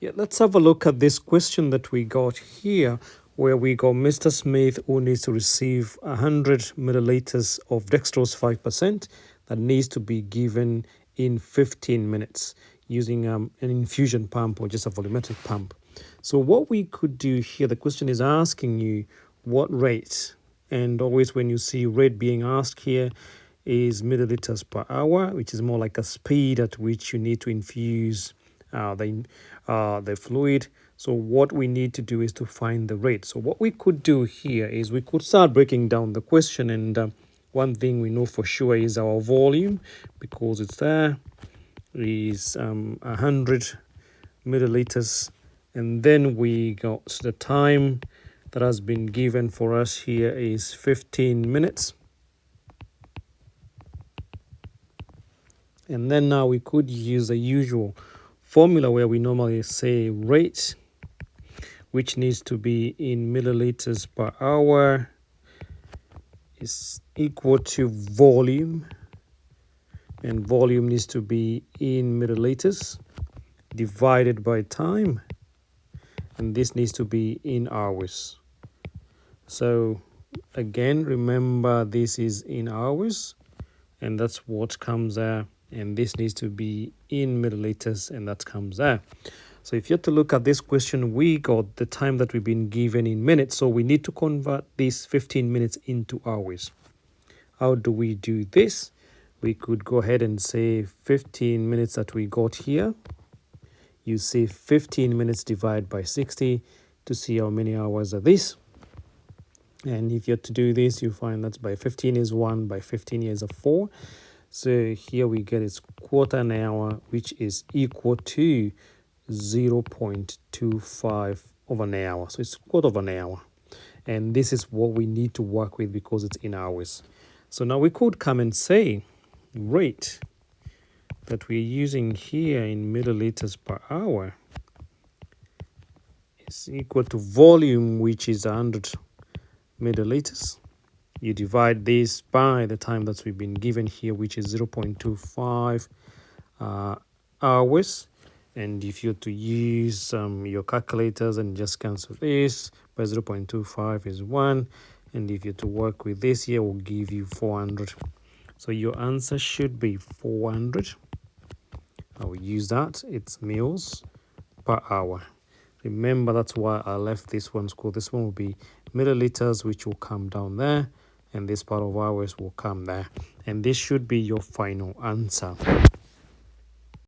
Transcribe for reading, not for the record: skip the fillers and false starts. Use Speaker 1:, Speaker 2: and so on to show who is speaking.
Speaker 1: Yeah, let's have a look at this question that we got here, where we got Mr. Smith who needs to receive 100 milliliters of dextrose 5% that needs to be given in 15 minutes using an infusion pump or just a volumetric pump. So what we could do here, the question is asking you what rate, and always when you see rate being asked here is milliliters per hour, which is more like a speed at which you need to infuse the fluid. So what we need to do is to find the rate. So what we could do here is we could start breaking down the question, and one thing we know for sure is our volume, because it's there, is 100 milliliters, and then we got the time that has been given for us here is 15 minutes. And then now we could use the usual formula where we normally say rate, which needs to be in milliliters per hour, is equal to volume, and volume needs to be in milliliters divided by time, and this needs to be in hours. So again, remember this is in hours, and that's what comes there, and this needs to be in milliliters, and that comes there. So if you have to look at this question, we got the time that we've been given in minutes, so we need to convert these 15 minutes into hours. How do we do this? We could go ahead and say 15 minutes that we got here. You say 15 minutes divided by 60 to see how many hours are this. And if you have to do this, you find that by 15 is 1, by 15 is a 4. So here we get it's quarter an hour, which is equal to 0.25 of an hour. So it's quarter of an hour. And this is what we need to work with because it's in hours. So now we could come and say rate that we're using here in milliliters per hour is equal to volume, which is 100 milliliters. You divide this by the time that we've been given here, which is 0.25 hours. And if you're to use your calculators and just cancel this, by 0.25 is 1. And if you're to work with this here, will give you 400. So your answer should be 400. I will use that. It's mils per hour. Remember, that's why I left this one school. This one will be milliliters, which will come down there, and this part of hours will come there. And this should be your final answer.